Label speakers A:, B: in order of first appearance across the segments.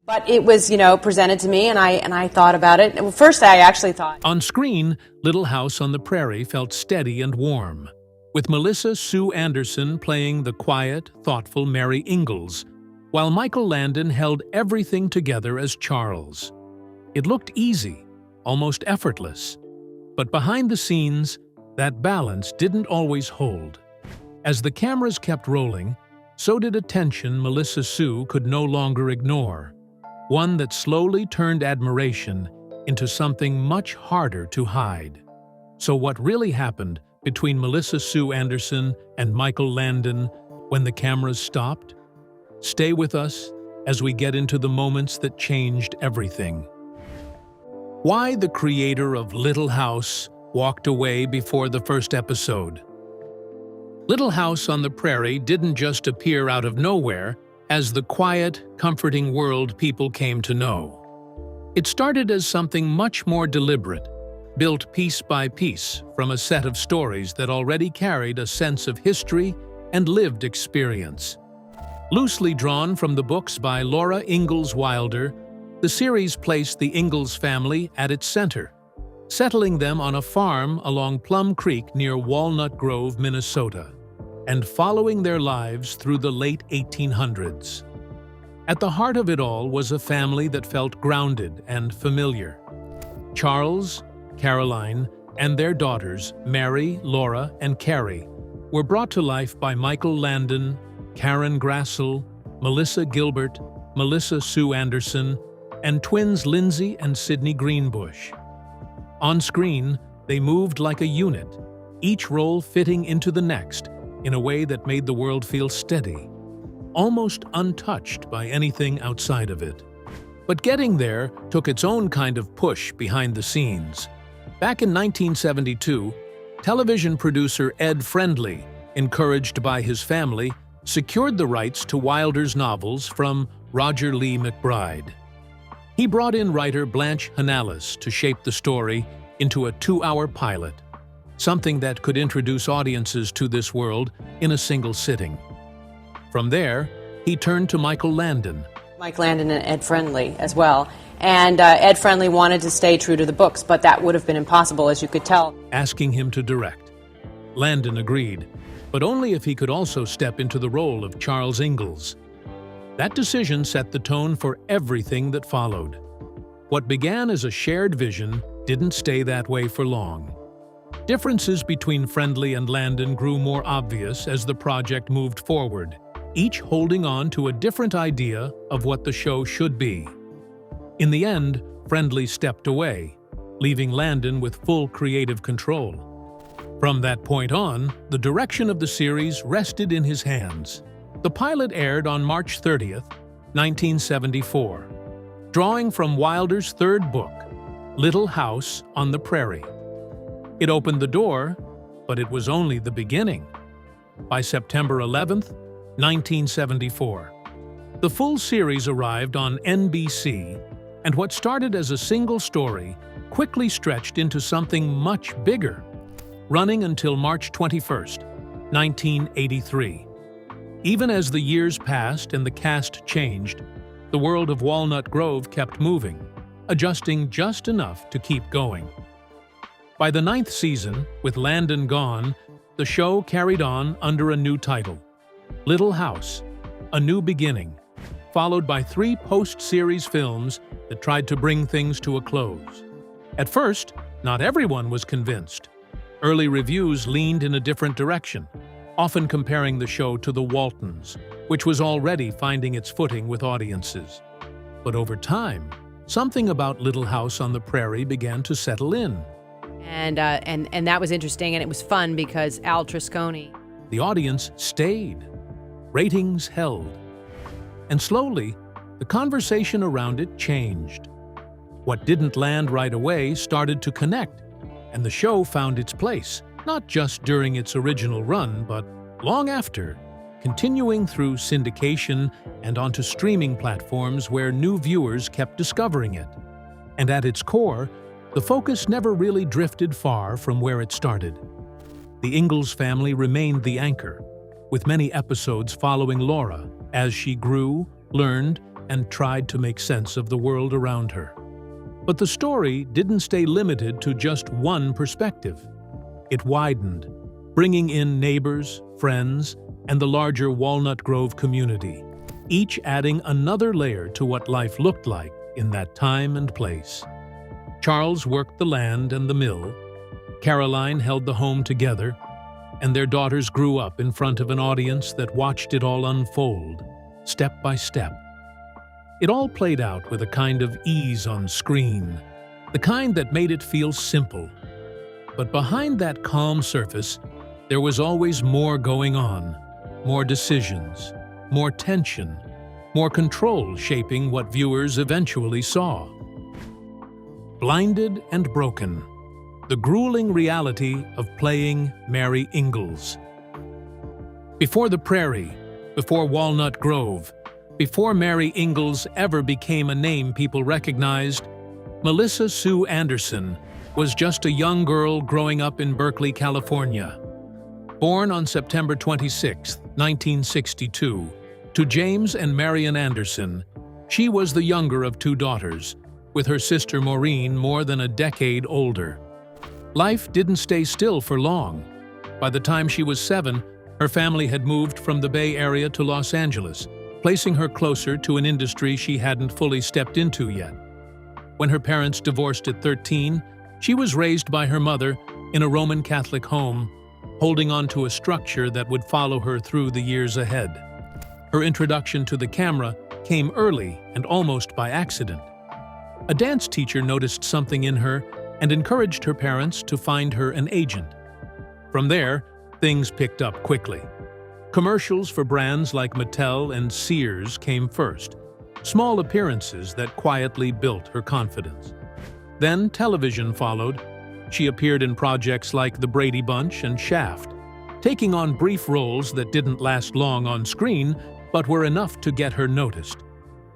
A: But it was, presented to me, and I thought about it. Well, first, I actually thought.
B: On screen, Little House on the Prairie felt steady and warm, with Melissa Sue Anderson playing the quiet, thoughtful Mary Ingalls, while Michael Landon held everything together as Charles. It looked easy, almost effortless. But behind the scenes, that balance didn't always hold. As the cameras kept rolling, so did a tension Melissa Sue could no longer ignore, one that slowly turned admiration into something much harder to hide. So what really happened between Melissa Sue Anderson and Michael Landon when the cameras stopped? Stay with us as we get into the moments that changed everything. Why the creator of Little House walked away before the first episode. Little House on the Prairie didn't just appear out of nowhere as the quiet, comforting world people came to know. It started as something much more deliberate, built piece by piece from a set of stories that already carried a sense of history and lived experience. Loosely drawn from the books by Laura Ingalls Wilder, the series placed the Ingalls family at its center, settling them on a farm along Plum Creek near Walnut Grove, Minnesota, and following their lives through the late 1800s. At the heart of it all was a family that felt grounded and familiar. Charles, Caroline, and their daughters, Mary, Laura, and Carrie, were brought to life by Michael Landon, Karen Grassel, Melissa Gilbert, Melissa Sue Anderson, and twins Lindsay and Sydney Greenbush. On screen, they moved like a unit, each role fitting into the next in a way that made the world feel steady, almost untouched by anything outside of it. But getting there took its own kind of push behind the scenes. Back in 1972, television producer Ed Friendly, encouraged by his family, secured the rights to Wilder's novels from Roger Lee McBride. He brought in writer Blanche Hanalis to shape the story into a 2-hour pilot, something that could introduce audiences to this world in a single sitting. From there, he turned to Michael Landon.
A: Mike Landon and Ed Friendly as well. And Ed Friendly wanted to stay true to the books, but that would have been impossible, as you could tell.
B: Asking him to direct. Landon agreed, but only if he could also step into the role of Charles Ingalls. That decision set the tone for everything that followed. What began as a shared vision didn't stay that way for long. Differences between Friendly and Landon grew more obvious as the project moved forward, each holding on to a different idea of what the show should be. In the end, Friendly stepped away, leaving Landon with full creative control. From that point on, the direction of the series rested in his hands. The pilot aired on March 30th, 1974, drawing from Wilder's third book, Little House on the Prairie. It opened the door, but it was only the beginning. By September 11th, 1974, the full series arrived on NBC, and what started as a single story quickly stretched into something much bigger, running until March 21st, 1983. Even as the years passed and the cast changed, the world of Walnut Grove kept moving, adjusting just enough to keep going. By the 9th season, with Landon gone, the show carried on under a new title, Little House, A New Beginning, followed by 3 post-series films that tried to bring things to a close. At first, not everyone was convinced. Early reviews leaned in a different direction, often comparing the show to The Waltons, which was already finding its footing with audiences. But over time, something about Little House on the Prairie began to settle in.
C: And that was interesting, and it was fun because Al Triscone.
B: The audience stayed. Ratings held. And slowly, the conversation around it changed. What didn't land right away started to connect, and the show found its place, not just during its original run, but long after, continuing through syndication and onto streaming platforms where new viewers kept discovering it. And at its core, the focus never really drifted far from where it started. The Ingalls family remained the anchor, with many episodes following Laura as she grew, learned, and tried to make sense of the world around her. But the story didn't stay limited to just one perspective. It widened, bringing in neighbors, friends, and the larger Walnut Grove community, each adding another layer to what life looked like in that time and place. Charles worked the land and the mill, Caroline held the home together, and their daughters grew up in front of an audience that watched it all unfold, step by step. It all played out with a kind of ease on screen, the kind that made it feel simple. But behind that calm surface, there was always more going on, more decisions, more tension, more control shaping what viewers eventually saw. Blinded and broken, the grueling reality of playing Mary Ingalls. Before the Prairie, before Walnut Grove, before Mary Ingalls ever became a name people recognized, Melissa Sue Anderson was just a young girl growing up in Berkeley, California. Born on September 26, 1962, to James and Marian Anderson, she was the younger of two daughters, with her sister Maureen more than a decade older. Life didn't stay still for long. By the time she was 7, her family had moved from the Bay Area to Los Angeles, placing her closer to an industry she hadn't fully stepped into yet. When her parents divorced at 13, she was raised by her mother in a Roman Catholic home, holding on to a structure that would follow her through the years ahead. Her introduction to the camera came early and almost by accident. A dance teacher noticed something in her and encouraged her parents to find her an agent. From there, things picked up quickly. Commercials for brands like Mattel and Sears came first, small appearances that quietly built her confidence. Then television followed. She appeared in projects like The Brady Bunch and Shaft, taking on brief roles that didn't last long on screen but were enough to get her noticed.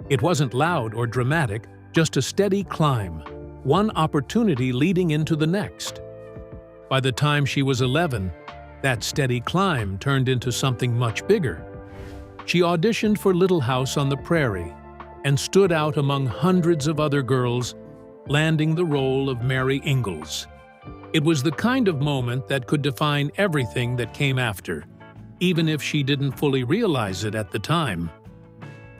B: It wasn't loud or dramatic, just a steady climb, one opportunity leading into the next. By the time she was 11, that steady climb turned into something much bigger. She auditioned for Little House on the Prairie and stood out among hundreds of other girls, landing the role of Mary Ingalls. It was the kind of moment that could define everything that came after, even if she didn't fully realize it at the time.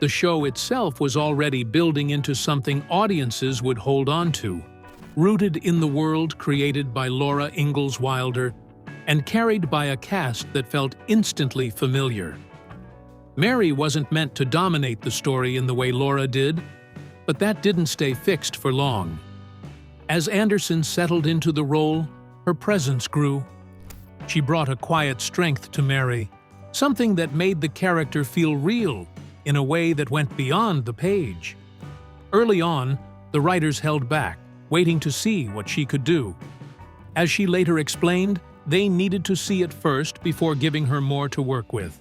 B: The show itself was already building into something audiences would hold on to, rooted in the world created by Laura Ingalls Wilder and carried by a cast that felt instantly familiar. Mary wasn't meant to dominate the story in the way Laura did, but that didn't stay fixed for long. As Anderson settled into the role, her presence grew. She brought a quiet strength to Mary, something that made the character feel real in a way that went beyond the page. Early on, the writers held back, waiting to see what she could do. As she later explained, they needed to see it first before giving her more to work with.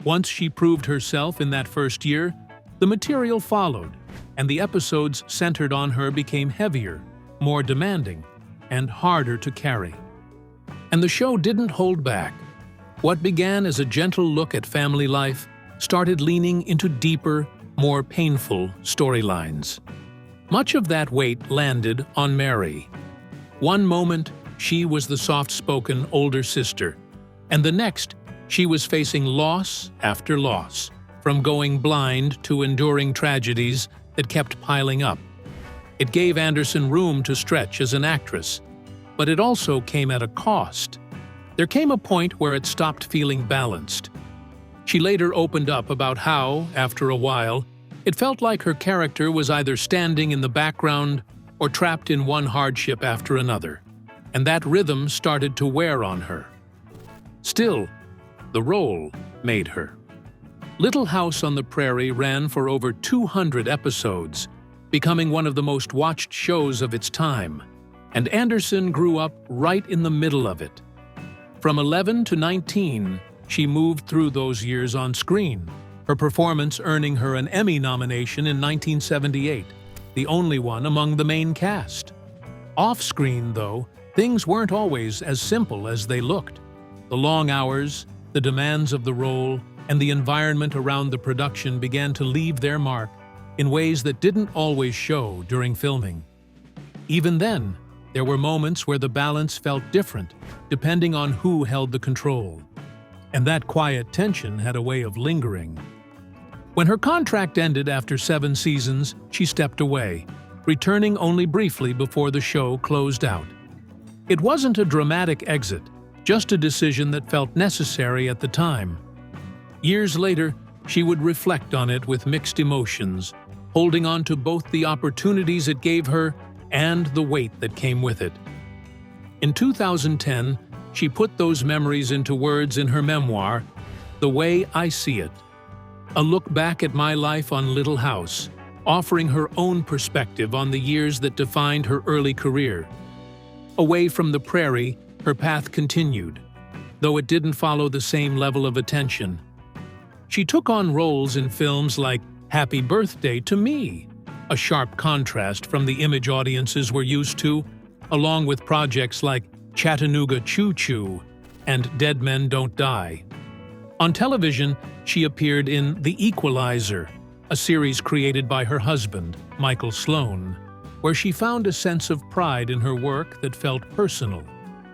B: Once she proved herself in that first year, the material followed, and the episodes centered on her became heavier, more demanding, and harder to carry. And the show didn't hold back. What began as a gentle look at family life started leaning into deeper, more painful storylines. Much of that weight landed on Mary. One moment, she was the soft-spoken older sister, and the next, she was facing loss after loss, from going blind to enduring tragedies that kept piling up. It gave Anderson room to stretch as an actress, but it also came at a cost. There came a point where it stopped feeling balanced. She later opened up about how, after a while, it felt like her character was either standing in the background or trapped in one hardship after another, and that rhythm started to wear on her. Still, the role made her. Little House on the Prairie ran for over 200 episodes, becoming one of the most watched shows of its time, and Anderson grew up right in the middle of it. From 11 to 19, she moved through those years on screen, her performance earning her an Emmy nomination in 1978, the only one among the main cast. Off-screen, though, things weren't always as simple as they looked. The long hours, the demands of the role, and the environment around the production began to leave their mark, in ways that didn't always show during filming. Even then, there were moments where the balance felt different, depending on who held the control. And that quiet tension had a way of lingering. When her contract ended after 7 seasons, she stepped away, returning only briefly before the show closed out. It wasn't a dramatic exit, just a decision that felt necessary at the time. Years later, she would reflect on it with mixed emotions, holding on to both the opportunities it gave her and the weight that came with it. In 2010, she put those memories into words in her memoir, The Way I See It, a look back at my life on Little House, offering her own perspective on the years that defined her early career. Away from the Prairie, her path continued, though it didn't follow the same level of attention. She took on roles in films like Happy Birthday to Me, a sharp contrast from the image audiences were used to, along with projects like Chattanooga Choo Choo and Dead Men Don't Die. On television, she appeared in The Equalizer, a series created by her husband, Michael Sloan, where she found a sense of pride in her work that felt personal.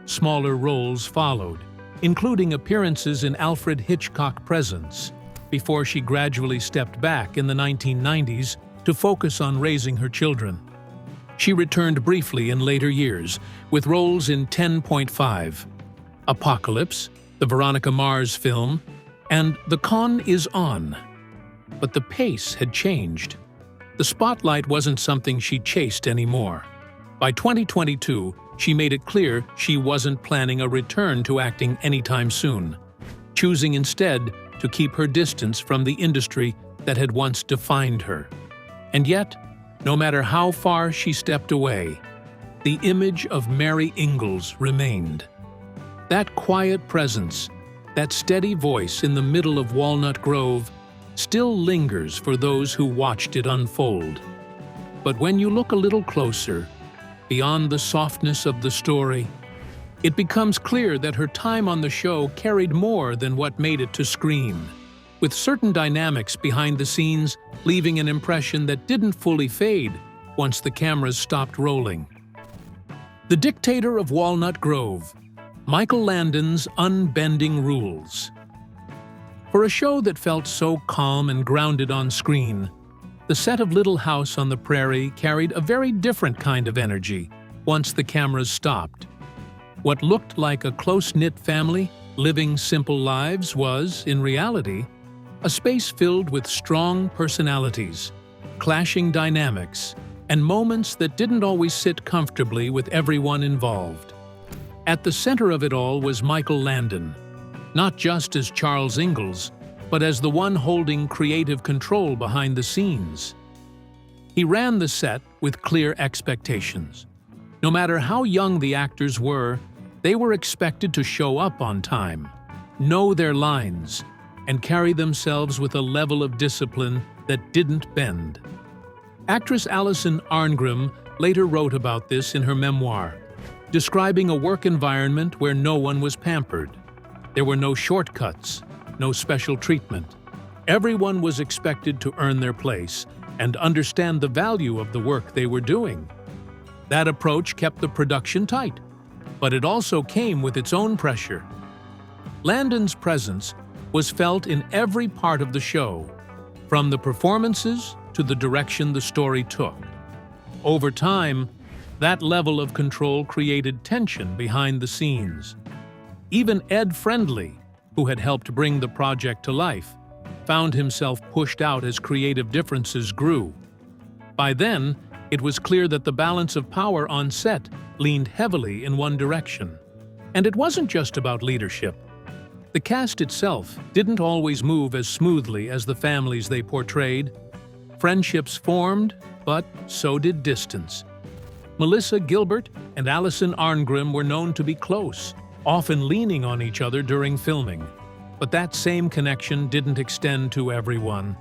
B: Smaller roles followed, including appearances in Alfred Hitchcock Presents, before she gradually stepped back in the 1990s to focus on raising her children. She returned briefly in later years, with roles in 10.5, Apocalypse, the Veronica Mars film, and The Con Is On. But the pace had changed. The spotlight wasn't something she chased anymore. By 2022, she made it clear she wasn't planning a return to acting anytime soon, choosing instead to keep her distance from the industry that had once defined her. And yet, no matter how far she stepped away, the image of Mary Ingalls remained. That quiet presence, that steady voice in the middle of Walnut Grove, still lingers for those who watched it unfold. But when you look a little closer, beyond the softness of the story, it becomes clear that her time on the show carried more than what made it to screen, with certain dynamics behind the scenes leaving an impression that didn't fully fade once the cameras stopped rolling. The dictator of Walnut Grove, Michael Landon's unbending rules. For a show that felt so calm and grounded on screen, the set of Little House on the Prairie carried a very different kind of energy once the cameras stopped. What looked like a close-knit family living simple lives was, in reality, a space filled with strong personalities, clashing dynamics, and moments that didn't always sit comfortably with everyone involved. At the center of it all was Michael Landon, not just as Charles Ingalls, but as the one holding creative control behind the scenes. He ran the set with clear expectations. No matter how young the actors were, they were expected to show up on time, know their lines, and carry themselves with a level of discipline that didn't bend. Actress Alison Arngrim later wrote about this in her memoir, describing a work environment where no one was pampered. There were no shortcuts, no special treatment. Everyone was expected to earn their place and understand the value of the work they were doing. That approach kept the production tight, but it also came with its own pressure. Landon's presence was felt in every part of the show, from the performances to the direction the story took. Over time, that level of control created tension behind the scenes. Even Ed Friendly, who had helped bring the project to life, found himself pushed out as creative differences grew. By then, it was clear that the balance of power on set leaned heavily in one direction. And it wasn't just about leadership. The cast itself didn't always move as smoothly as the families they portrayed. Friendships formed, but so did distance. Melissa Gilbert and Alison Arngrim were known to be close, often leaning on each other during filming. But that same connection didn't extend to everyone.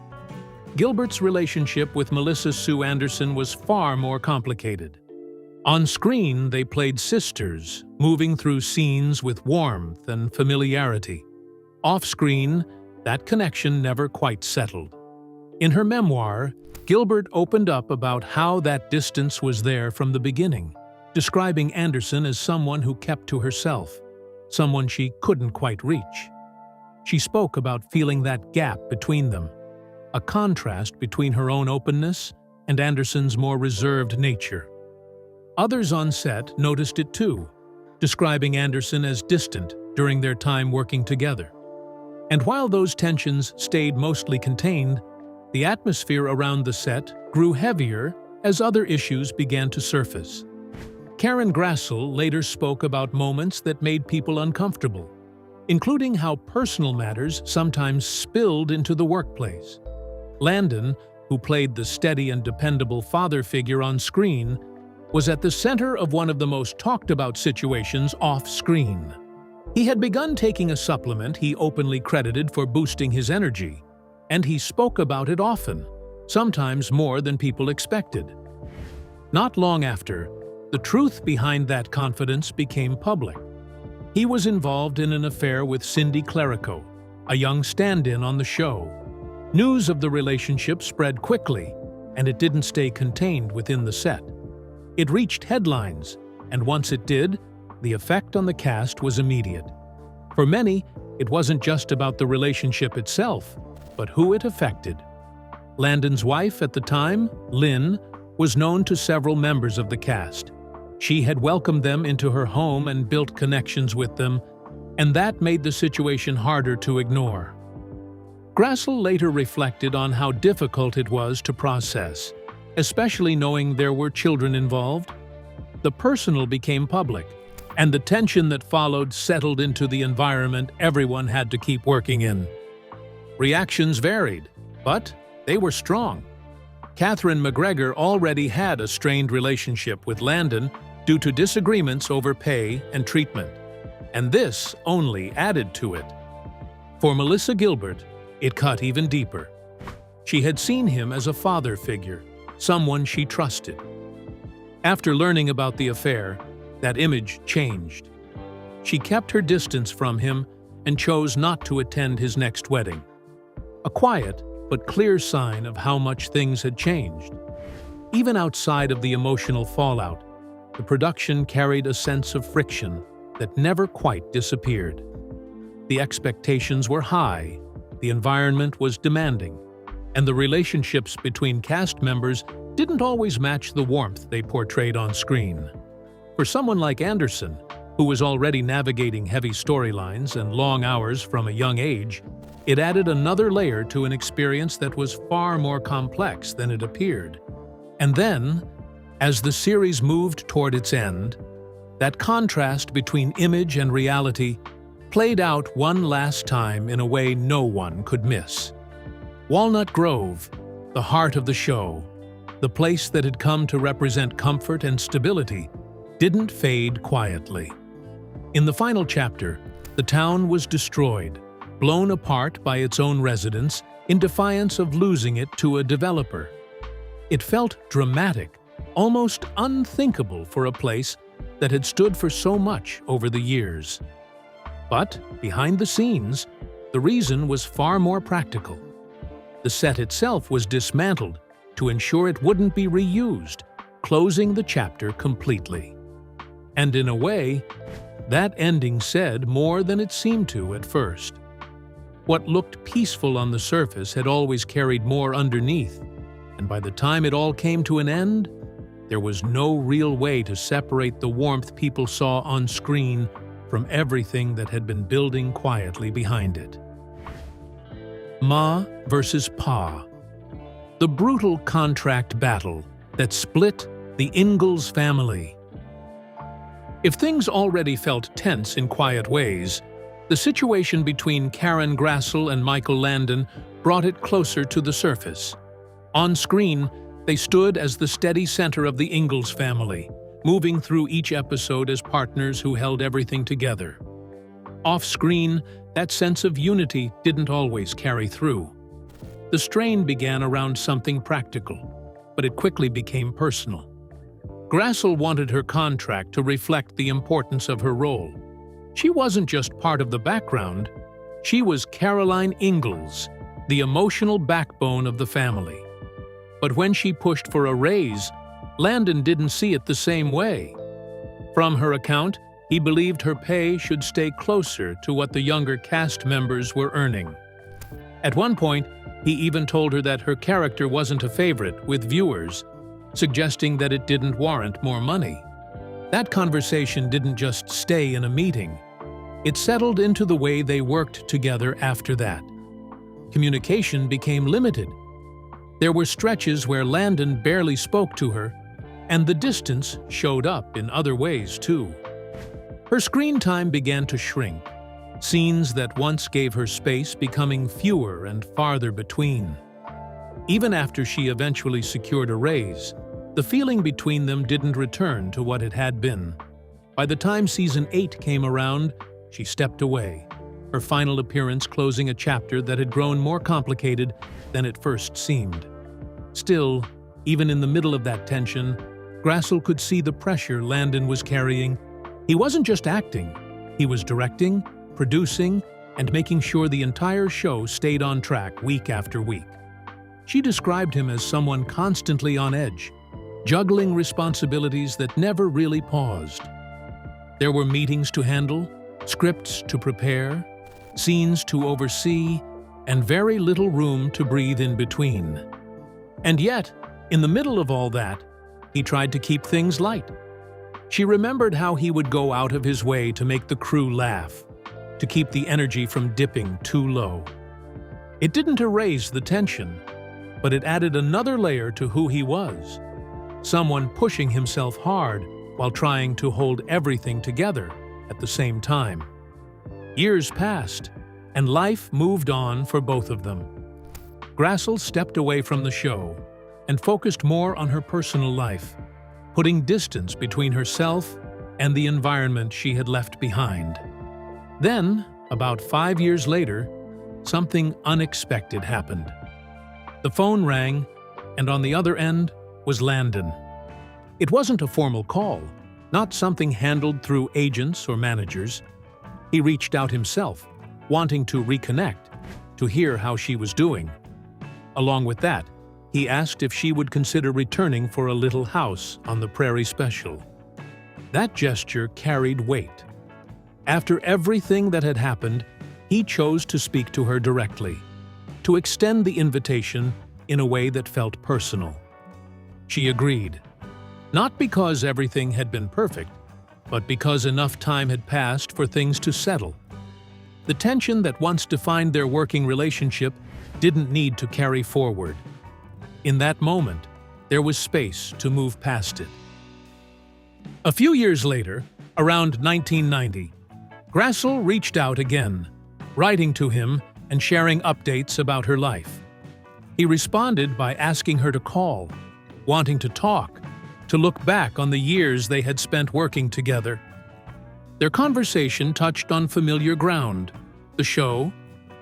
B: Gilbert's relationship with Melissa Sue Anderson was far more complicated. On screen, they played sisters, moving through scenes with warmth and familiarity. Off-screen, that connection never quite settled. In her memoir, Gilbert opened up about how that distance was there from the beginning, describing Anderson as someone who kept to herself, someone she couldn't quite reach. She spoke about feeling that gap between them, a contrast between her own openness and Anderson's more reserved nature. Others on set noticed it too, describing Anderson as distant during their time working together. And while those tensions stayed mostly contained, the atmosphere around the set grew heavier as other issues began to surface. Karen Grassel later spoke about moments that made people uncomfortable, including how personal matters sometimes spilled into the workplace. Landon, who played the steady and dependable father figure on screen, was at the center of one of the most talked-about situations off-screen. He had begun taking a supplement he openly credited for boosting his energy, and he spoke about it often, sometimes more than people expected. Not long after, the truth behind that confidence became public. He was involved in an affair with Cindy Clerico, a young stand-in on the show. News of the relationship spread quickly, and it didn't stay contained within the set. It reached headlines, and once it did, the effect on the cast was immediate. For many, it wasn't just about the relationship itself, but who it affected. Landon's wife at the time, Lynn, was known to several members of the cast. She had welcomed them into her home and built connections with them, and that made the situation harder to ignore. Grassel later reflected on how difficult it was to process, especially knowing there were children involved. The personal became public, and the tension that followed settled into the environment everyone had to keep working in. Reactions varied, but they were strong. Catherine McGregor already had a strained relationship with Landon due to disagreements over pay and treatment, and this only added to it. For Melissa Gilbert, it cut even deeper. She had seen him as a father figure, someone she trusted. After learning about the affair, that image changed. She kept her distance from him and chose not to attend his next wedding. A quiet but clear sign of how much things had changed. Even outside of the emotional fallout, the production carried a sense of friction that never quite disappeared. The expectations were high, the environment was demanding, and the relationships between cast members didn't always match the warmth they portrayed on screen. For someone like Anderson, who was already navigating heavy storylines and long hours from a young age, it added another layer to an experience that was far more complex than it appeared. And then, as the series moved toward its end, that contrast between image and reality played out one last time in a way no one could miss. Walnut Grove, the heart of the show, the place that had come to represent comfort and stability, didn't fade quietly. In the final chapter, the town was destroyed, blown apart by its own residents in defiance of losing it to a developer. It felt dramatic, almost unthinkable for a place that had stood for so much over the years. But behind the scenes, the reason was far more practical. The set itself was dismantled to ensure it wouldn't be reused, closing the chapter completely. And in a way, that ending said more than it seemed to at first. What looked peaceful on the surface had always carried more underneath, and by the time it all came to an end, there was no real way to separate the warmth people saw on screen from everything that had been building quietly behind it. Ma versus Pa. The brutal contract battle that split the Ingalls family. If things already felt tense in quiet ways, the situation between Karen Grassel and Michael Landon brought it closer to the surface. On screen, they stood as the steady center of the Ingalls family, moving through each episode as partners who held everything together. Off-screen, that sense of unity didn't always carry through. The strain began around something practical, but it quickly became personal. Grassel wanted her contract to reflect the importance of her role. She wasn't just part of the background, she was Caroline Ingalls, the emotional backbone of the family. But when she pushed for a raise, Landon didn't see it the same way. From her account, he believed her pay should stay closer to what the younger cast members were earning. At one point, he even told her that her character wasn't a favorite with viewers, suggesting that it didn't warrant more money. That conversation didn't just stay in a meeting. It settled into the way they worked together after that. Communication became limited. There were stretches where Landon barely spoke to her, and the distance showed up in other ways too. Her screen time began to shrink, scenes that once gave her space becoming fewer and farther between. Even after she eventually secured a raise, the feeling between them didn't return to what it had been. By the time season 8 came around, she stepped away, her final appearance closing a chapter that had grown more complicated than it first seemed. Still, even in the middle of that tension, Grassl could see the pressure Landon was carrying. He wasn't just acting, he was directing, producing, and making sure the entire show stayed on track week after week. She described him as someone constantly on edge, juggling responsibilities that never really paused. There were meetings to handle, scripts to prepare, scenes to oversee, and very little room to breathe in between. And yet, in the middle of all that, he tried to keep things light. She remembered how he would go out of his way to make the crew laugh, to keep the energy from dipping too low. It didn't erase the tension, but it added another layer to who he was. Someone pushing himself hard while trying to hold everything together at the same time. Years passed, and life moved on for both of them. Grassl stepped away from the show and focused more on her personal life, putting distance between herself and the environment she had left behind. Then, about 5 years later, something unexpected happened. The phone rang, and on the other end was Landon. It wasn't a formal call, not something handled through agents or managers. He reached out himself, wanting to reconnect, to hear how she was doing. Along with that, he asked if she would consider returning for a little house on the Prairie special. That gesture carried weight. After everything that had happened, he chose to speak to her directly, to extend the invitation in a way that felt personal. She agreed, not because everything had been perfect, but because enough time had passed for things to settle. The tension that once defined their working relationship didn't need to carry forward. In that moment, there was space to move past it. A few years later, around 1990, Grassl reached out again, writing to him and sharing updates about her life. He responded by asking her to call, wanting to talk, to look back on the years they had spent working together. Their conversation touched on familiar ground, the show,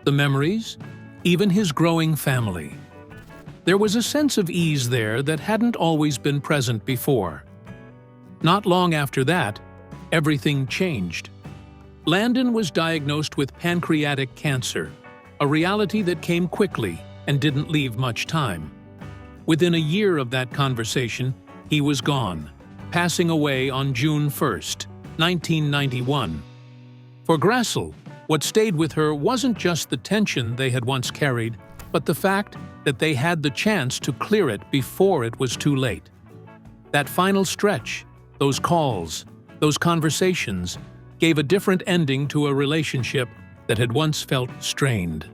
B: the memories, even his growing family. There was a sense of ease there that hadn't always been present before. Not long after that, everything changed. Landon was diagnosed with pancreatic cancer, a reality that came quickly and didn't leave much time. Within a year of that conversation, he was gone, passing away on June 1st, 1991. For Grassl, what stayed with her wasn't just the tension they had once carried, but the fact that they had the chance to clear it before it was too late. That final stretch, those calls, those conversations, gave a different ending to a relationship that had once felt strained.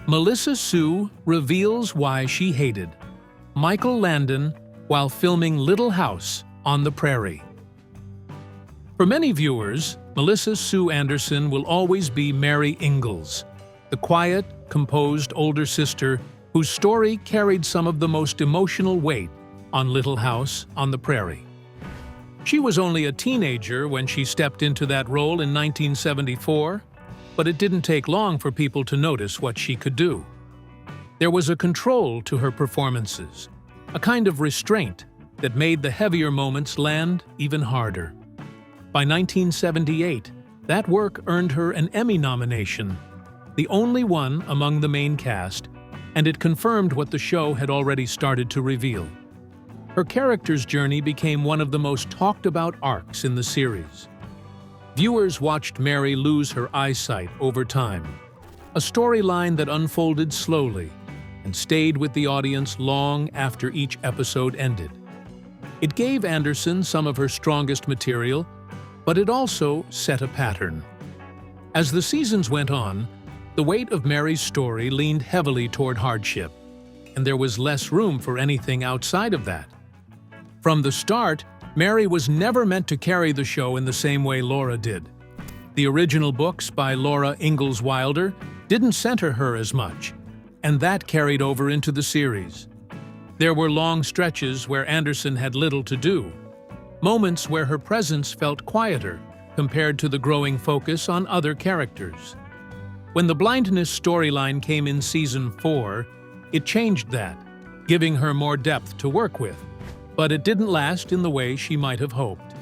B: Melissa Sue reveals why she hated Michael Landon while filming Little House on the Prairie. For many viewers, Melissa Sue Anderson will always be Mary Ingalls, the quiet, composed older sister whose story carried some of the most emotional weight on Little House on the Prairie. She was only a teenager when she stepped into that role in 1974, but it didn't take long for people to notice what she could do. There was a control to her performances, a kind of restraint that made the heavier moments land even harder. By 1978, that work earned her an Emmy nomination. the only one among the main cast, and it confirmed what the show had already started to reveal. Her character's journey became one of the most talked-about arcs in the series. Viewers watched Mary lose her eyesight over time, a storyline that unfolded slowly and stayed with the audience long after each episode ended. It gave Anderson some of her strongest material, but it also set a pattern. As the seasons went on, the weight of Mary's story leaned heavily toward hardship, and there was less room for anything outside of that. From the start, Mary was never meant to carry the show in the same way Laura did. The original books by Laura Ingalls Wilder didn't center her as much, and that carried over into the series. There were long stretches where Anderson had little to do, moments where her presence felt quieter compared to the growing focus on other characters. When the blindness storyline came in Season 4, it changed that, giving her more depth to work with, but it didn't last in the way she might have hoped.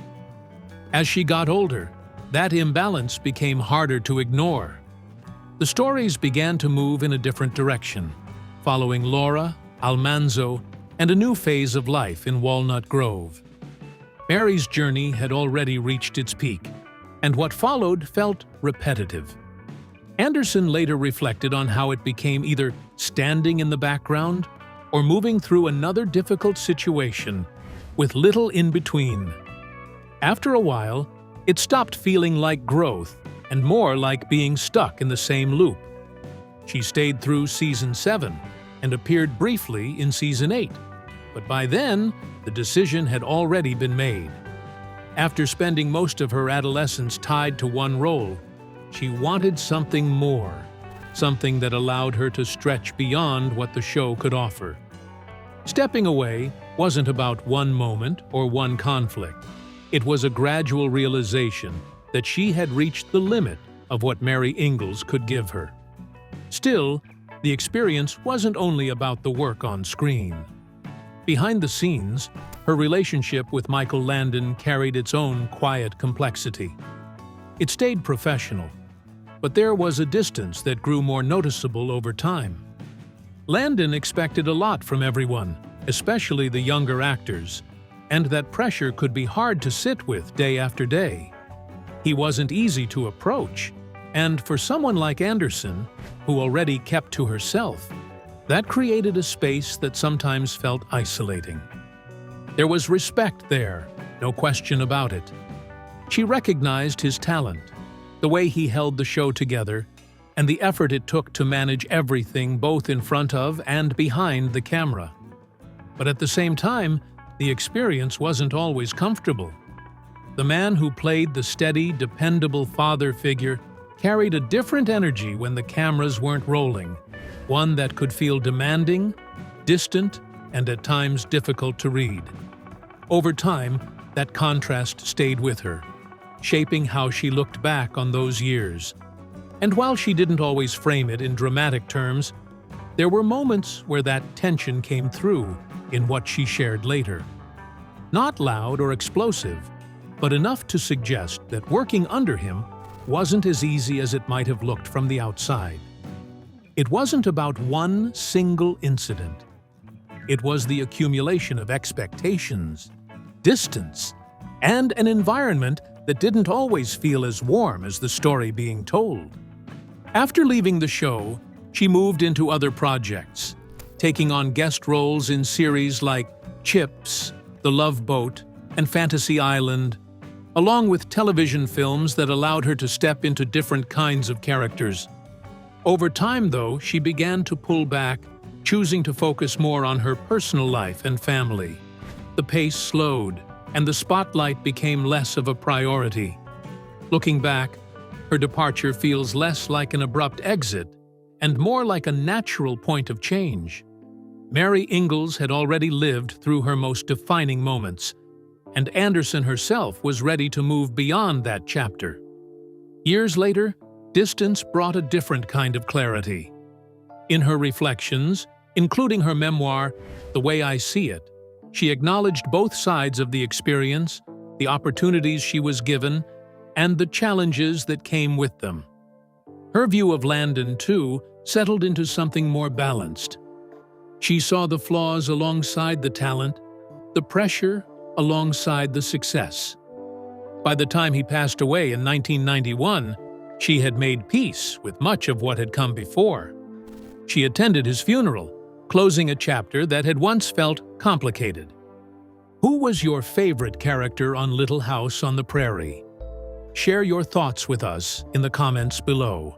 B: As she got older, that imbalance became harder to ignore. The stories began to move in a different direction, following Laura, Almanzo, and a new phase of life in Walnut Grove. Mary's journey had already reached its peak, and what followed felt repetitive. Anderson later reflected on how it became either standing in the background or moving through another difficult situation, with little in between. After a while, it stopped feeling like growth and more like being stuck in the same loop. She stayed through Season 7 and appeared briefly in Season 8, but by then, the decision had already been made. After spending most of her adolescence tied to one role, she wanted something more, something that allowed her to stretch beyond what the show could offer. Stepping away wasn't about one moment or one conflict. It was a gradual realization that she had reached the limit of what Mary Ingalls could give her. Still, the experience wasn't only about the work on screen. Behind the scenes, her relationship with Michael Landon carried its own quiet complexity. It stayed professional, but there was a distance that grew more noticeable over time. Landon expected a lot from everyone, especially the younger actors, and that pressure could be hard to sit with day after day. He wasn't easy to approach, and for someone like Anderson, who already kept to herself, that created a space that sometimes felt isolating. There was respect there, no question about it. She recognized his talent, the way he held the show together, and the effort it took to manage everything both in front of and behind the camera. But at the same time, the experience wasn't always comfortable. The man who played the steady, dependable father figure carried a different energy when the cameras weren't rolling, one that could feel demanding, distant, and at times difficult to read. Over time, that contrast stayed with her, shaping how she looked back on those years. And while she didn't always frame it in dramatic terms, there were moments where that tension came through in what she shared later. Not loud or explosive, but enough to suggest that working under him wasn't as easy as it might have looked from the outside. It wasn't about one single incident. It was the accumulation of expectations, distance, and an environment that didn't always feel as warm as the story being told. After leaving the show, she moved into other projects, taking on guest roles in series like Chips, The Love Boat, and Fantasy Island, along with television films that allowed her to step into different kinds of characters. Over time, though, she began to pull back, choosing to focus more on her personal life and family. The pace slowed, and the spotlight became less of a priority. Looking back, her departure feels less like an abrupt exit and more like a natural point of change. Mary Ingalls had already lived through her most defining moments, and Anderson herself was ready to move beyond that chapter. Years later, distance brought a different kind of clarity. In her reflections, including her memoir, The Way I See It, she acknowledged both sides of the experience, the opportunities she was given, and the challenges that came with them. Her view of Landon, too, settled into something more balanced. She saw the flaws alongside the talent, the pressure alongside the success. By the time he passed away in 1991, she had made peace with much of what had come before. She attended his funeral, closing a chapter that had once felt complicated. Who was your favorite character on Little House on the Prairie? Share your thoughts with us in the comments below.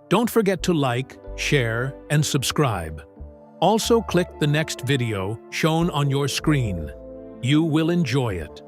B: Don't forget to like, share, and subscribe. Also click the next video shown on your screen. You will enjoy it.